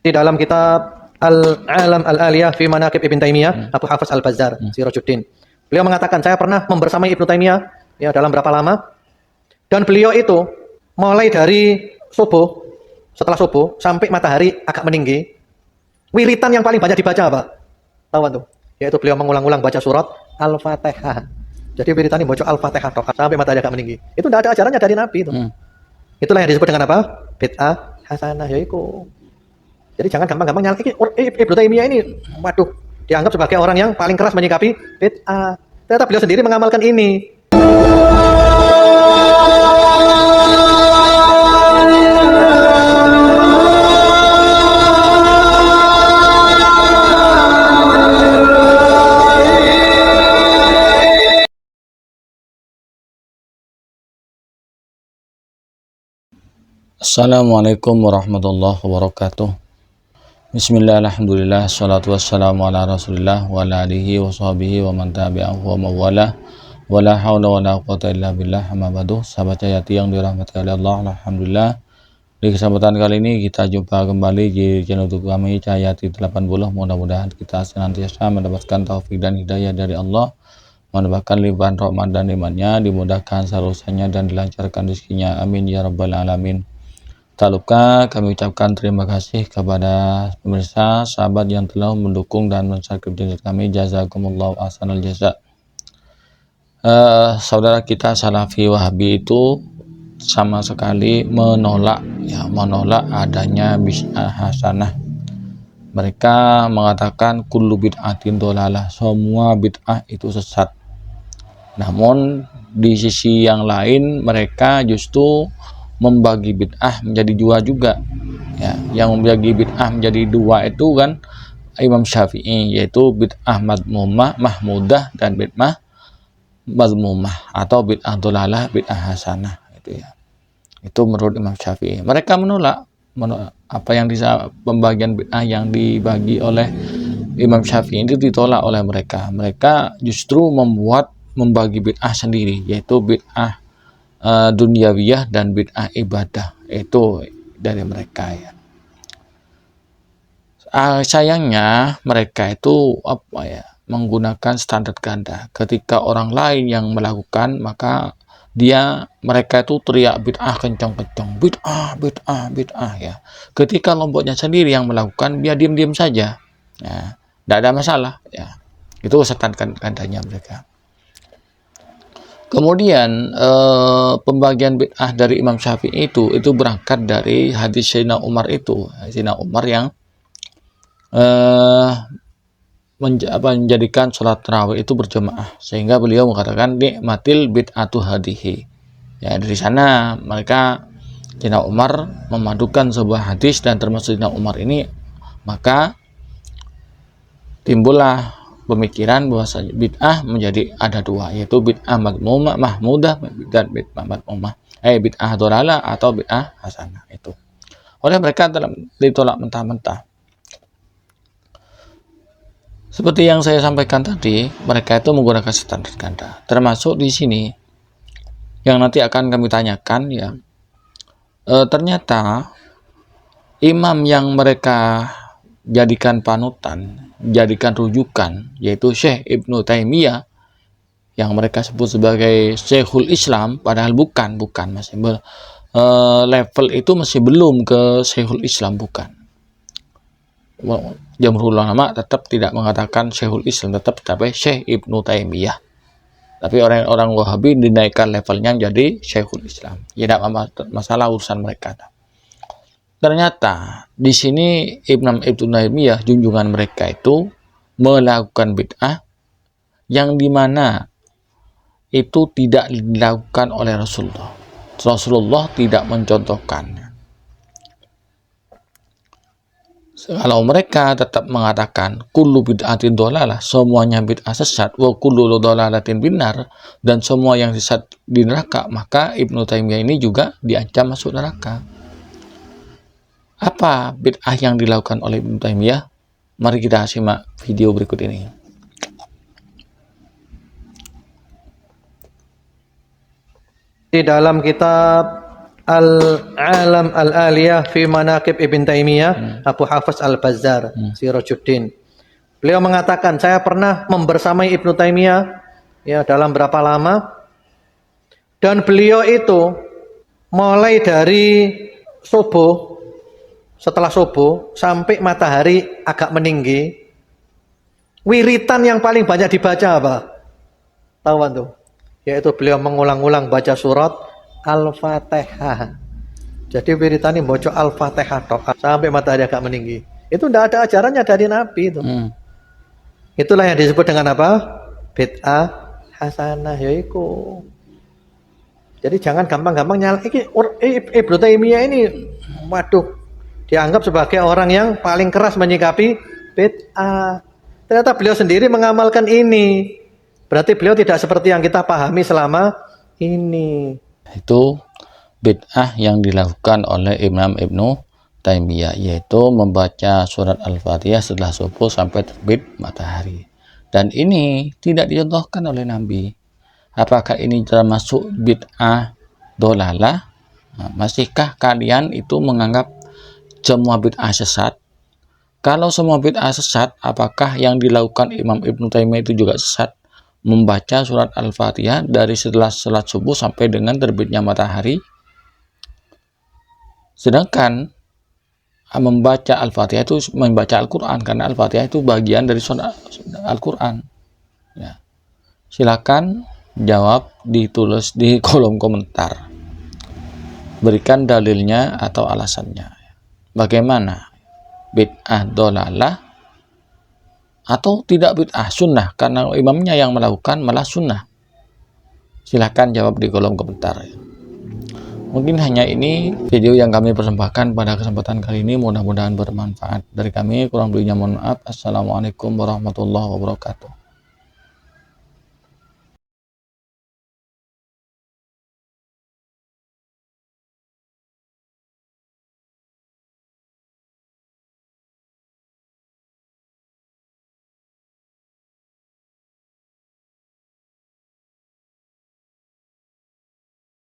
Di dalam kitab Al-Alam Al-Aliyah fi Manaqib Ibn Taimiyah, Abu Hafiz Al-Bazzar, Sirajuddin. Beliau mengatakan, saya pernah membersamai Ibnu Taimiyah ya dalam berapa lama? Dan beliau itu mulai dari subuh, setelah subuh sampai matahari agak meninggi, wiritan yang paling banyak dibaca apa? Tahu tuh? Yaitu beliau mengulang-ulang baca surat Al-Fatihah. Jadi wiritan ini baca Al-Fatihah sampai matahari agak meninggi. Itu tidak ada ajarannya dari Nabi itu. Itulah yang disebut dengan apa? Bid'ah hasanah, yaitu. Jadi jangan gampang-gampang nyalahin Ibnu Taimiyah ini. Waduh, dianggap sebagai orang yang paling keras menyikapi bid'ah. Ternyata beliau sendiri mengamalkan ini. Assalamualaikum warahmatullahi wabarakatuh. Bismillah, alhamdulillah, salatu wassalamu ala rasulillah wa ala alihi wa sahbihi wa man tabi'ahu wa mawala wa la hawla wa la quwata illa billah, amma ba'du. Sahabat Cahayati yang dirahmati oleh Allah, alhamdulillah, di kesempatan kali ini kita jumpa kembali di channel YouTube kami Cahayati 80. Mudah-mudahan kita senantiasa mendapatkan taufik dan hidayah dari Allah, mendapatkan limpahan rahmat dan imannya, dimudahkan seluruhnya dan dilancarkan rezekinya, amin ya rabbal alamin. Tak lupa kami ucapkan terima kasih kepada pemirsa, sahabat yang telah mendukung dan mensubscribe channel kami. Jazakumullah ahsanal jaza. Saudara kita Salafi Wahabi itu sama sekali menolak adanya bid'ah hasanah. Mereka mengatakan kullu bid'atin dolalah, semua bid'ah itu sesat. Namun di sisi yang lain mereka justru membagi bid'ah menjadi dua juga ya. Yang membagi bid'ah menjadi dua itu kan Imam Syafi'i, yaitu bid'ah madmumah, mahmudah, dan bid'ah mazmumah atau bid'ah dolalah, bid'ah hasanah itu ya. Itu menurut Imam Syafi'i. Mereka menolak apa yang pembagian bid'ah yang dibagi oleh Imam Syafi'i itu ditolak oleh mereka. Mereka justru membagi bid'ah sendiri, yaitu bid'ah duniawiyah dan bid'ah ibadah, itu dari mereka ya. Sayangnya mereka itu menggunakan standar ganda. Ketika orang lain yang melakukan, maka mereka itu teriak bid'ah kencang-kencang, bid'ah ya. Ketika kelompoknya sendiri yang melakukan, dia diam-diam saja ya, tidak ada masalah ya. Itu standar gandanya mereka. Kemudian pembagian bid'ah dari Imam Syafi'i itu berangkat dari hadis Sayyidina Umar itu. Sayyidina Umar yang menjadikan sholat tarawih itu berjamaah, sehingga beliau mengatakan nikmatil bid'atu hadihi. Ya, dari sana mereka Sayyidina Umar memadukan sebuah hadis, dan termasuk Sayyidina Umar ini, maka timbullah pemikiran bahwa bid'ah menjadi ada dua, yaitu bid'ah madmumah, mahmudah, dan bid'ah madmumah, bid'ah dolalah atau bid'ah hasanah. Itu oleh mereka ditolak mentah-mentah. Seperti yang saya sampaikan tadi, mereka itu menggunakan standar ganda, termasuk di sini yang nanti akan kami tanyakan ya. Ternyata imam yang mereka jadikan panutan, jadikan rujukan, yaitu Syekh Ibnu Taimiyah, yang mereka sebut sebagai Syekhul Islam, padahal bukan masih level itu masih belum ke Syekhul Islam, bukan. Jamhurul ulama tetap tidak mengatakan Syekhul Islam, tetap Syekh Ibnu Taimiyah. Tapi orang Wahabi dinaikkan levelnya jadi Syekhul Islam. Ya, tidak masalah urusan mereka. Ternyata di sini Ibnu Taimiyah, junjungan mereka itu melakukan bid'ah yang dimana itu tidak dilakukan oleh Rasulullah. Rasulullah tidak mencontohkannya. Kalau mereka tetap mengatakan kullu bid'atin dolalah, semuanya bid'ah sesat, wa kullu dolalatin binar, dan semua yang sesat di neraka, maka Ibnu Taimiyah ini juga diancam masuk neraka. Apa bid'ah yang dilakukan oleh Ibnu Taimiyah? Mari kita simak video berikut ini. Di dalam kitab Al-Alam Al-Aliyah fi Manaqib Ibn Taimiyah, Abu Hafiz Al-Bazzar, Sirajuddin. Beliau mengatakan, saya pernah membersamai Ibnu Taimiyah ya dalam berapa lama, dan beliau itu mulai dari subuh, setelah subuh sampai matahari agak meninggi, wiritan yang paling banyak dibaca apa? Tahu tuh? Yaitu beliau mengulang-ulang baca surat Al-Fatihah. Jadi wiritan ini baca Al-Fatihah sampai matahari agak meninggi. Itu tidak ada ajarannya dari Nabi itu. Itulah yang disebut dengan apa? Bid'ah hasanah, yaiku. Jadi jangan gampang-gampang Ibnu Taimiyah ini, waduh, dianggap sebagai orang yang paling keras menyikapi bid'ah. Ternyata beliau sendiri mengamalkan ini. Berarti beliau tidak seperti yang kita pahami selama ini. Itu bid'ah yang dilakukan oleh Imam Ibnu Taimiyah, yaitu membaca surat Al-Fatihah setelah subuh sampai terbit matahari. Dan ini tidak dicontohkan oleh Nabi. Apakah ini termasuk bid'ah dolalah? Nah, masihkah kalian itu menganggap semua bid'ah sesat? Kalau semua bid'ah sesat, apakah yang dilakukan Imam Ibnu Taimiyah itu juga sesat? Membaca surat Al-Fatihah dari setelah salat subuh sampai dengan terbitnya matahari. Sedangkan membaca Al-Fatihah itu membaca Al-Quran, karena Al-Fatihah itu bagian dari surat Al-Quran. Ya. Silakan jawab, ditulis di kolom komentar. Berikan dalilnya atau alasannya. Bagaimana? Bid'ah dolalah atau tidak bid'ah sunnah, karena imamnya yang melakukan malah sunnah? Silahkan jawab di kolom komentar. Mungkin hanya ini video yang kami persembahkan pada kesempatan kali ini, mudah-mudahan bermanfaat. Dari kami kurang lebihnya mohon maaf. Assalamualaikum warahmatullahi wabarakatuh.